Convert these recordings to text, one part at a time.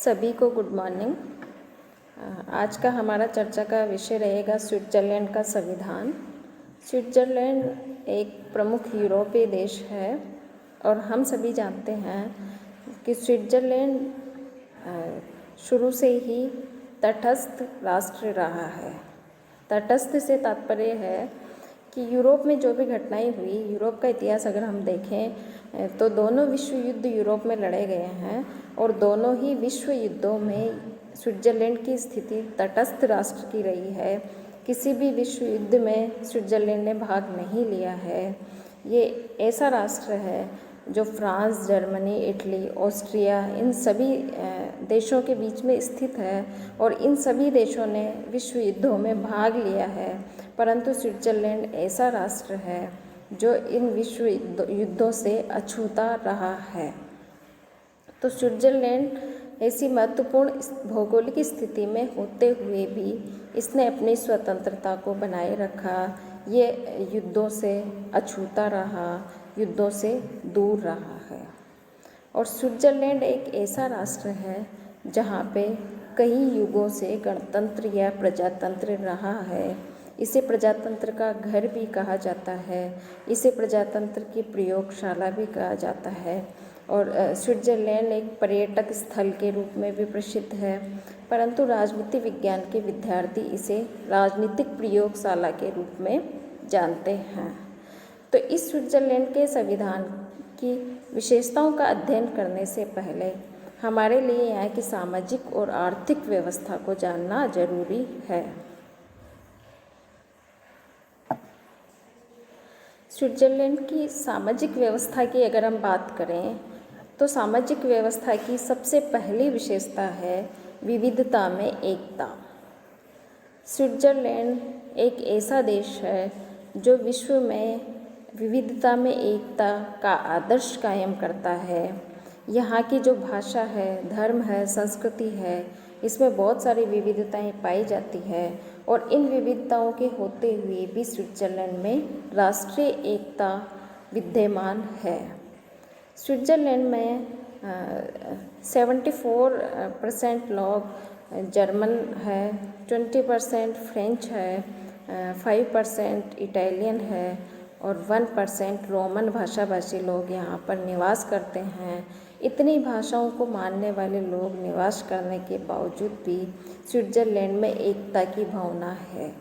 सभी को good morning. आज का हमारा चर्चा का विषय रहेगा स्विट्ज़रलैंड का संविधान। स्विट्ज़रलैंड एक प्रमुख यूरोपीय देश है और हम सभी जानते हैं कि स्विट्ज़रलैंड शुरू से ही तटस्थ राष्ट्र रहा है। तटस्थ से तात्पर्य है कि यूरोप में जो भी घटनाएं हुई, यूरोप का इतिहास अगर हम देखें तो दोनों विश्व युद्ध यूरोप में लड़े गए हैं और दोनों ही विश्व युद्धों में स्विट्ज़रलैंड की स्थिति तटस्थ राष्ट्र की रही है। किसी भी विश्व युद्ध में स्विट्ज़रलैंड ने भाग नहीं लिया है। ये ऐसा राष्ट्र है जो फ्रांस, जर्मनी, इटली, ऑस्ट्रिया इन सभी देशों के बीच में स्थित है और इन सभी देशों ने विश्व युद्धों में भाग लिया है, परंतु स्विट्ज़रलैंड ऐसा राष्ट्र है जो इन विश्व युद्धों से अछूता रहा है। तो स्विट्ज़रलैंड ऐसी महत्वपूर्ण भौगोलिक स्थिति में होते हुए भी इसने अपनी स्वतंत्रता को बनाए रखा। ये युद्धों से अछूता रहा, युद्धों से दूर रहा है। और स्विट्ज़रलैंड एक ऐसा राष्ट्र है जहाँ पे कई युगों से गणतंत्र या प्रजातंत्र रहा है। इसे प्रजातंत्र का घर भी कहा जाता है, इसे प्रजातंत्र की प्रयोगशाला भी कहा जाता है। और स्विट्ज़रलैंड एक पर्यटक स्थल के रूप में भी प्रसिद्ध है, परंतु राजनीति विज्ञान के विद्यार्थी इसे राजनीतिक प्रयोगशाला के रूप में जानते हैं। तो इस स्विट्ज़रलैंड के संविधान की विशेषताओं का अध्ययन करने से पहले हमारे लिए यहाँ की सामाजिक और आर्थिक व्यवस्था को जानना जरूरी है। स्विट्ज़रलैंड की सामाजिक व्यवस्था की अगर हम बात करें तो सामाजिक व्यवस्था की सबसे पहली विशेषता है विविधता में एकता। स्विट्ज़रलैंड एक ऐसा देश है जो विश्व में विविधता में एकता का आदर्श कायम करता है। यहाँ की जो भाषा है, धर्म है, संस्कृति है, इसमें बहुत सारी विविधताएं पाई जाती है और इन विविधताओं के होते हुए भी स्विट्ज़रलैंड में राष्ट्रीय एकता विद्यमान है। स्विट्ज़रलैंड में 74% लोग जर्मन है, 20% फ्रेंच है, 5% इटालियन है और 1% रोमन भाषाभाषी लोग यहाँ पर निवास करते हैं। इतनी भाषाओं को मानने वाले लोग निवास करने के बावजूद भी स्विट्ज़रलैंड में एकता की भावना है।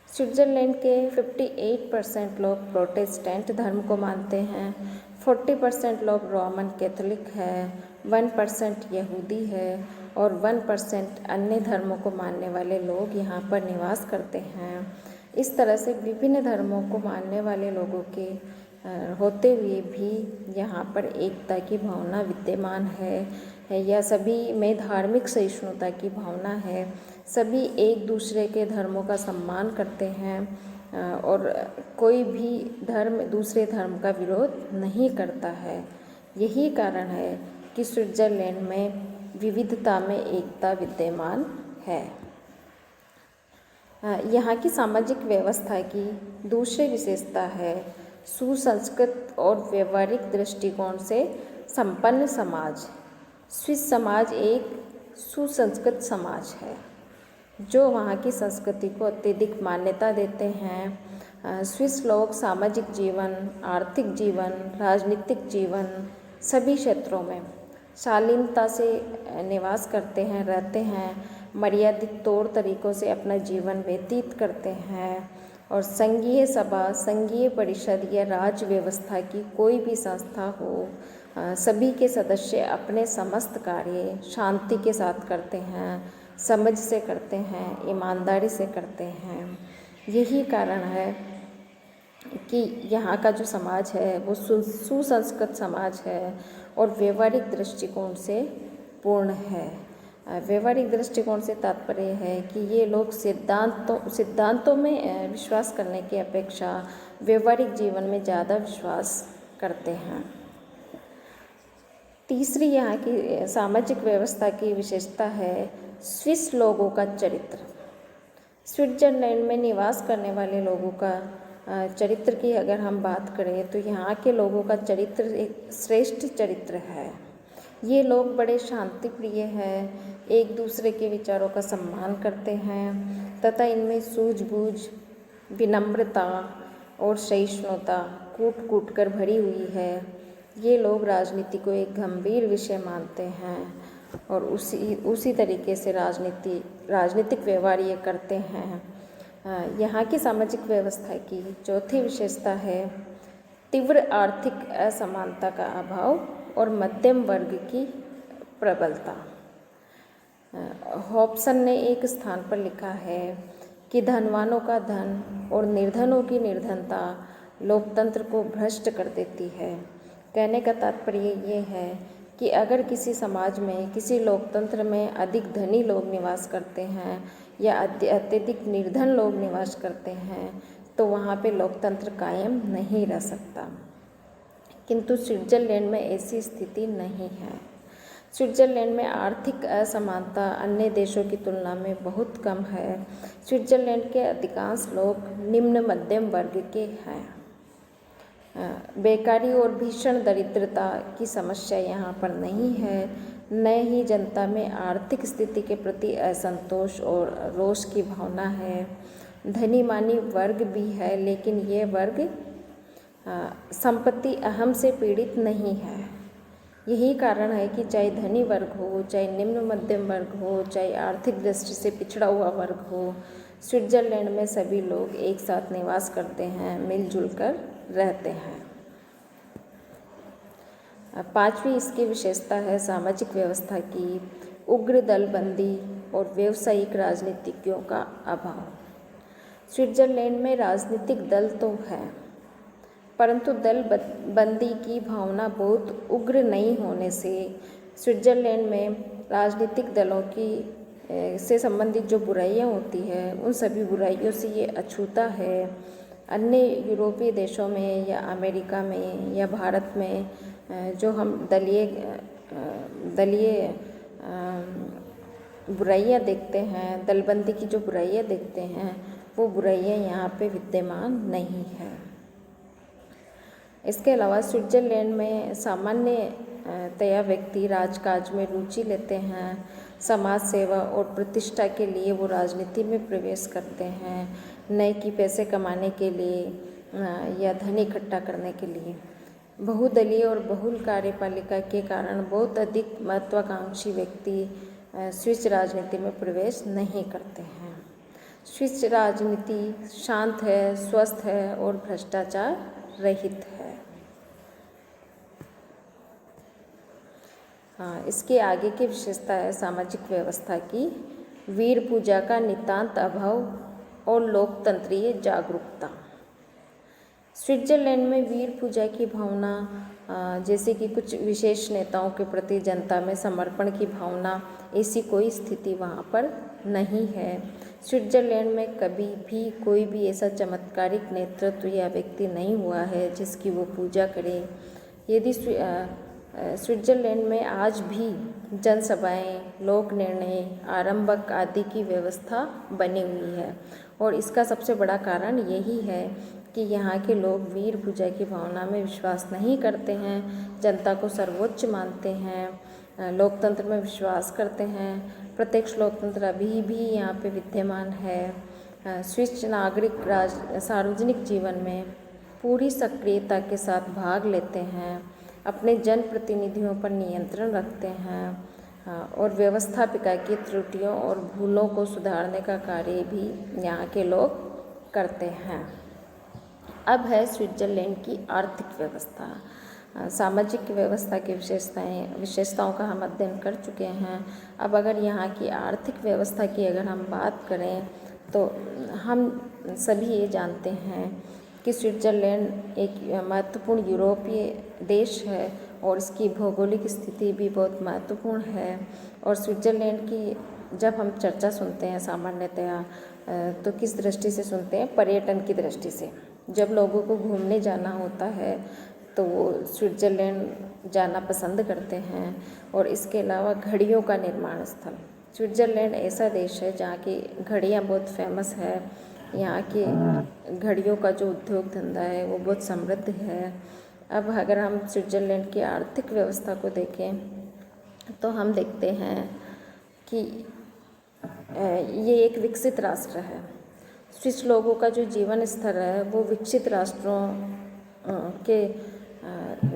स्विट्ज़रलैंड के 58% लोग प्रोटेस्टेंट धर्म को मानते हैं, 40% लोग रोमन कैथोलिक है, 1% यहूदी है और 1% अन्य धर्मों को मानने वाले लोग यहाँ पर निवास करते हैं। इस तरह से विभिन्न धर्मों को मानने वाले लोगों के होते हुए भी यहाँ पर एकता की भावना विद्यमान है या सभी में धार्मिक सहिष्णुता की भावना है। सभी एक दूसरे के धर्मों का सम्मान करते हैं और कोई भी धर्म दूसरे धर्म का विरोध नहीं करता है। यही कारण है कि स्विट्ज़रलैंड में विविधता में एकता विद्यमान है। यहाँ की सामाजिक व्यवस्था की दूसरी विशेषता है सुसंस्कृत और व्यवहारिक दृष्टिकोण से संपन्न समाज। स्विस समाज एक सुसंस्कृत समाज है जो वहाँ की संस्कृति को अत्यधिक मान्यता देते हैं। स्विस लोग सामाजिक जीवन, आर्थिक जीवन, राजनीतिक जीवन सभी क्षेत्रों में शालीनता से निवास करते हैं, रहते हैं, मर्यादित तौर तरीक़ों से अपना जीवन व्यतीत करते हैं और संघीय सभा, संघीय परिषद या राज्य व्यवस्था की कोई भी संस्था हो, सभी के सदस्य अपने समस्त कार्य शांति के साथ करते हैं, समझ से करते हैं, ईमानदारी से करते हैं। यही कारण है कि यहाँ का जो समाज है वो सुसंस्कृत समाज है और व्यवहारिक दृष्टिकोण से पूर्ण है। व्यवहारिक दृष्टिकोण से तात्पर्य है कि ये लोग सिद्धांतों में विश्वास करने की अपेक्षा व्यवहारिक जीवन में ज़्यादा विश्वास करते हैं। तीसरी यहाँ की सामाजिक व्यवस्था की विशेषता है स्विस लोगों का चरित्र। स्विट्ज़रलैंड में निवास करने वाले लोगों का चरित्र की अगर हम बात करें तो यहाँ के लोगों का चरित्र एक श्रेष्ठ चरित्र है। ये लोग बड़े शांति प्रिय हैं, एक दूसरे के विचारों का सम्मान करते हैं तथा इनमें सूझबूझ, विनम्रता और सहिष्णुता कूट कूट कर भरी हुई है। ये लोग राजनीति को एक गंभीर विषय मानते हैं और उसी तरीके से राजनीतिक व्यवहार ये करते हैं। यहाँ की सामाजिक व्यवस्था की चौथी विशेषता है तीव्र आर्थिक असमानता का अभाव और मध्यम वर्ग की प्रबलता। हॉब्सन ने एक स्थान पर लिखा है कि धनवानों का धन और निर्धनों की निर्धनता लोकतंत्र को भ्रष्ट कर देती है। कहने का तात्पर्य ये है कि अगर किसी समाज में, किसी लोकतंत्र में अधिक धनी लोग निवास करते हैं या अत्यधिक निर्धन लोग निवास करते हैं तो वहाँ पे लोकतंत्र कायम नहीं रह सकता। किंतु स्विट्ज़रलैंड में ऐसी स्थिति नहीं है। स्विट्ज़रलैंड में आर्थिक असमानता अन्य देशों की तुलना में बहुत कम है। स्विट्ज़रलैंड के अधिकांश लोग निम्न मध्यम वर्ग के हैं। बेकारी और भीषण दरिद्रता की समस्या यहाँ पर नहीं है, न ही जनता में आर्थिक स्थिति के प्रति असंतोष और रोष की भावना है। धनी मानी वर्ग भी है, लेकिन ये वर्ग संपत्ति अहम से पीड़ित नहीं है। यही कारण है कि चाहे धनी वर्ग हो, चाहे निम्न मध्यम वर्ग हो, चाहे आर्थिक दृष्टि से पिछड़ा हुआ वर्ग हो, स्विट्ज़रलैंड में सभी लोग एक साथ निवास करते हैं, मिलजुल कर रहते हैं। पांचवी इसकी विशेषता है सामाजिक व्यवस्था की उग्र दलबंदी और व्यावसायिक राजनीतिज्ञों का अभाव। स्विट्ज़रलैंड में राजनीतिक दल तो है, परंतु दल बंदी की भावना बहुत उग्र नहीं होने से स्विट्ज़रलैंड में राजनीतिक दलों की से संबंधित जो बुराइयां होती है उन सभी बुराइयों से ये अछूता है। अन्य यूरोपीय देशों में या अमेरिका में या भारत में जो हम दलीय बुराइयां देखते हैं, दलबंदी की जो बुराइयां देखते हैं, वो बुराइयां यहाँ पे विद्यमान नहीं है। इसके अलावा स्विट्ज़रलैंड में सामान्यतया व्यक्ति राजकाज में रुचि लेते हैं। समाज सेवा और प्रतिष्ठा के लिए वो राजनीति में प्रवेश करते हैं, न कि पैसे कमाने के लिए या धन इकट्ठा करने के लिए। बहुदलीय और बहुल कार्यपालिका के कारण बहुत अधिक महत्वाकांक्षी व्यक्ति स्विस राजनीति में प्रवेश नहीं करते हैं। स्विस राजनीति शांत है, स्वस्थ है और भ्रष्टाचार रहित है। इसके आगे की विशेषता है सामाजिक व्यवस्था की वीर पूजा का नितांत अभाव और लोकतंत्रीय जागरूकता। स्विट्ज़रलैंड में वीर पूजा की भावना, जैसे कि कुछ विशेष नेताओं के प्रति जनता में समर्पण की भावना, ऐसी कोई स्थिति वहाँ पर नहीं है। स्विट्ज़रलैंड में कभी भी कोई भी ऐसा चमत्कारिक नेतृत्व या व्यक्ति नहीं हुआ है जिसकी वो पूजा करे। यदि स्विट्ज़रलैंड में आज भी जनसभाएं, लोक निर्णय, आरंभक आदि की व्यवस्था बनी हुई है और इसका सबसे बड़ा कारण यही है कि यहाँ के लोग वीर पूजा की भावना में विश्वास नहीं करते हैं, जनता को सर्वोच्च मानते हैं, लोकतंत्र में विश्वास करते हैं। प्रत्यक्ष लोकतंत्र अभी भी यहाँ पे विद्यमान है। स्विस नागरिक सार्वजनिक जीवन में पूरी सक्रियता के साथ भाग लेते हैं, अपने जनप्रतिनिधियों पर नियंत्रण रखते हैं और व्यवस्थापिका की त्रुटियों और भूलों को सुधारने का कार्य भी यहाँ के लोग करते हैं। अब है स्विट्ज़रलैंड की आर्थिक व्यवस्था। सामाजिक व्यवस्था की विशेषताओं का हम अध्ययन कर चुके हैं। अब अगर यहाँ की आर्थिक व्यवस्था की अगर हम बात करें तो हम सभी ये जानते हैं कि स्विट्ज़रलैंड एक महत्वपूर्ण यूरोपीय देश है और इसकी भौगोलिक स्थिति भी बहुत महत्वपूर्ण है। और स्विट्ज़रलैंड की जब हम चर्चा सुनते हैं सामान्यतया तो किस दृष्टि से सुनते हैं? पर्यटन की दृष्टि से। जब लोगों को घूमने जाना होता है तो वो स्विट्ज़रलैंड जाना पसंद करते हैं। और इसके अलावा घड़ियों का निर्माण स्थल, स्विट्ज़रलैंड ऐसा देश है जहाँ की घड़ियाँ बहुत फेमस है। यहाँ की घड़ियों का जो उद्योग धंधा है वो बहुत समृद्ध है। अब अगर हम स्विट्ज़रलैंड की आर्थिक व्यवस्था को देखें तो हम देखते हैं कि ये एक विकसित राष्ट्र है। स्विस लोगों का जो जीवन स्तर है वो विकसित राष्ट्रों के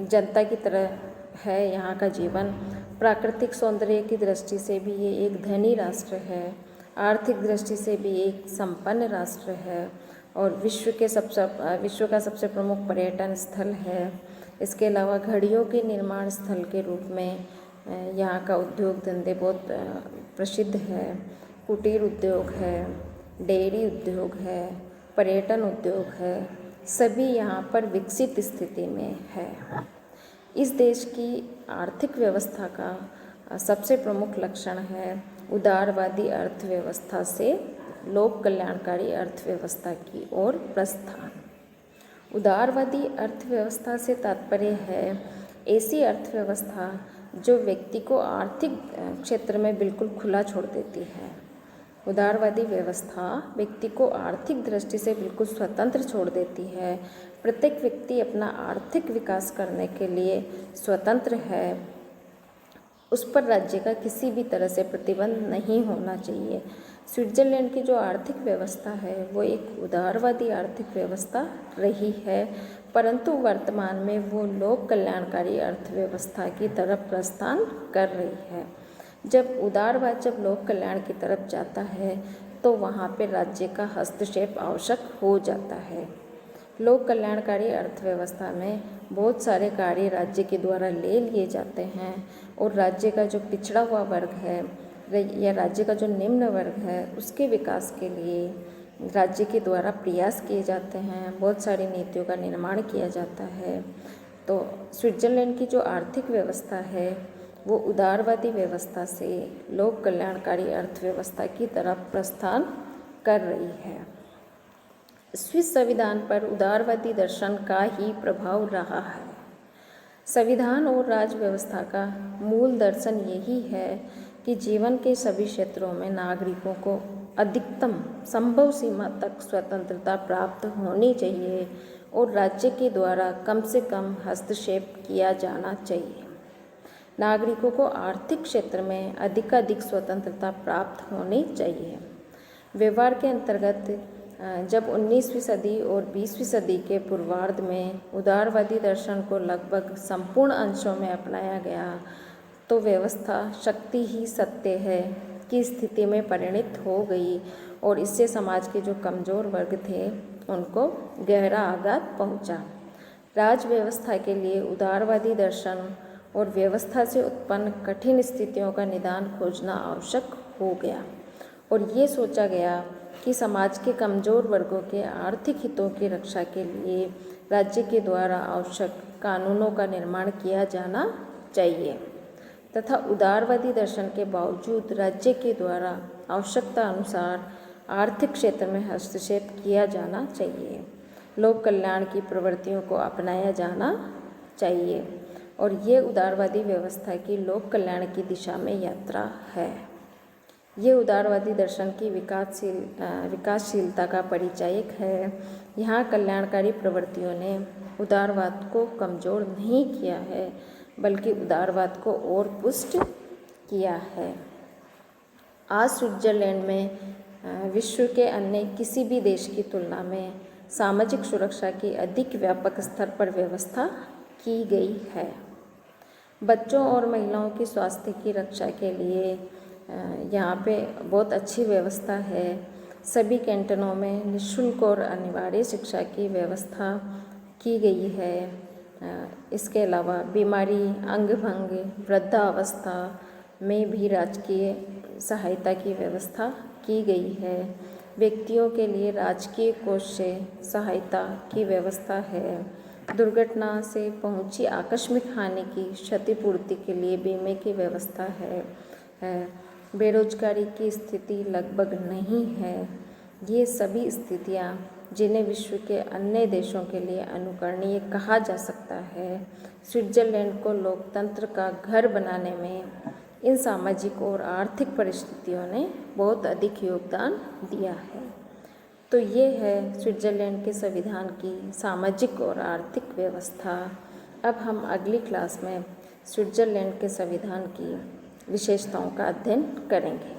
जनता की तरह है। यहाँ का जीवन प्राकृतिक सौंदर्य की दृष्टि से भी ये एक धनी राष्ट्र है, आर्थिक दृष्टि से भी एक संपन्न राष्ट्र है और विश्व का सबसे प्रमुख पर्यटन स्थल है। इसके अलावा घड़ियों के निर्माण स्थल के रूप में यहाँ का उद्योग धंधे बहुत प्रसिद्ध है। कुटीर उद्योग है, डेयरी उद्योग है, पर्यटन उद्योग है, सभी यहाँ पर विकसित स्थिति में है। इस देश की आर्थिक व्यवस्था का सबसे प्रमुख लक्षण है उदारवादी अर्थव्यवस्था से लोक कल्याणकारी अर्थव्यवस्था की ओर प्रस्थान। उदारवादी अर्थव्यवस्था से तात्पर्य है ऐसी अर्थव्यवस्था जो व्यक्ति को आर्थिक क्षेत्र में बिल्कुल खुला छोड़ देती है। उदारवादी व्यवस्था व्यक्ति को आर्थिक दृष्टि से बिल्कुल स्वतंत्र छोड़ देती है। प्रत्येक व्यक्ति अपना आर्थिक विकास करने के लिए स्वतंत्र है। उस पर राज्य का किसी भी तरह से प्रतिबंध नहीं होना चाहिए। स्विट्ज़रलैंड की जो आर्थिक व्यवस्था है वो एक उदारवादी आर्थिक व्यवस्था रही है, परंतु वर्तमान में वो लोक कल्याणकारी अर्थव्यवस्था की तरफ प्रस्थान कर रही है। जब उदारवाद जब लोक कल्याण की तरफ जाता है तो वहाँ पे राज्य का हस्तक्षेप आवश्यक हो जाता है। लोक कल्याणकारी अर्थव्यवस्था में बहुत सारे कार्य राज्य के द्वारा ले लिए जाते हैं और राज्य का जो पिछड़ा हुआ वर्ग है या राज्य का जो निम्न वर्ग है उसके विकास के लिए राज्य के द्वारा प्रयास किए जाते हैं। बहुत सारी नीतियों का निर्माण किया जाता है। तो स्विट्ज़रलैंड की जो आर्थिक व्यवस्था है वो उदारवादी व्यवस्था से लोक कल्याणकारी अर्थव्यवस्था की तरफ प्रस्थान कर रही है। स्विस संविधान पर उदारवादी दर्शन का ही प्रभाव रहा है। संविधान और राज्य व्यवस्था का मूल दर्शन यही है कि जीवन के सभी क्षेत्रों में नागरिकों को अधिकतम संभव सीमा तक स्वतंत्रता प्राप्त होनी चाहिए और राज्य के द्वारा कम से कम हस्तक्षेप किया जाना चाहिए। नागरिकों को आर्थिक क्षेत्र में अधिकाधिक स्वतंत्रता प्राप्त होनी चाहिए। व्यवहार के अंतर्गत जब 19वीं सदी और 20वीं सदी के पूर्वार्ध में उदारवादी दर्शन को लगभग संपूर्ण अंशों में अपनाया गया तो व्यवस्था शक्ति ही सत्य है की स्थिति में परिणत हो गई और इससे समाज के जो कमज़ोर वर्ग थे उनको गहरा आघात पहुंचा। राज व्यवस्था के लिए उदारवादी दर्शन और व्यवस्था से उत्पन्न कठिन स्थितियों का निदान खोजना आवश्यक हो गया और ये सोचा गया कि समाज के कमज़ोर वर्गों के आर्थिक हितों की रक्षा के लिए राज्य के द्वारा आवश्यक कानूनों का निर्माण किया जाना चाहिए तथा उदारवादी दर्शन के बावजूद राज्य के द्वारा आवश्यकता अनुसार आर्थिक क्षेत्र में हस्तक्षेप किया जाना चाहिए। लोक कल्याण की प्रवृत्तियों को अपनाया जाना चाहिए और ये उदारवादी व्यवस्था की लोक कल्याण की दिशा में यात्रा है। ये उदारवादी दर्शन की विकासशीलता का परिचायक है। यहाँ कल्याणकारी प्रवृत्तियों ने उदारवाद को कमज़ोर नहीं किया है बल्कि उदारवाद को और पुष्ट किया है। आज स्विट्ज़रलैंड में विश्व के अन्य किसी भी देश की तुलना में सामाजिक सुरक्षा की अधिक व्यापक स्तर पर व्यवस्था की गई है। बच्चों और महिलाओं की स्वास्थ्य की रक्षा के लिए यहाँ पे बहुत अच्छी व्यवस्था है। सभी कैंटनों में निःशुल्क और अनिवार्य शिक्षा की व्यवस्था की गई है। इसके अलावा बीमारी, अंग भंग, वृद्धावस्था में भी राजकीय सहायता की व्यवस्था की गई है। व्यक्तियों के लिए राजकीय कोष से सहायता की व्यवस्था है। दुर्घटना से पहुंची आकस्मिक हानि की क्षतिपूर्ति के लिए बीमे की व्यवस्था है। बेरोजगारी की स्थिति लगभग नहीं है। ये सभी स्थितियाँ जिन्हें विश्व के अन्य देशों के लिए अनुकरणीय कहा जा सकता है, स्विट्ज़रलैंड को लोकतंत्र का घर बनाने में इन सामाजिक और आर्थिक परिस्थितियों ने बहुत अधिक योगदान दिया है। तो ये है स्विट्ज़रलैंड के संविधान की सामाजिक और आर्थिक व्यवस्था। अब हम अगली क्लास में स्विट्ज़रलैंड के संविधान की विशेषताओं का अध्ययन करेंगे।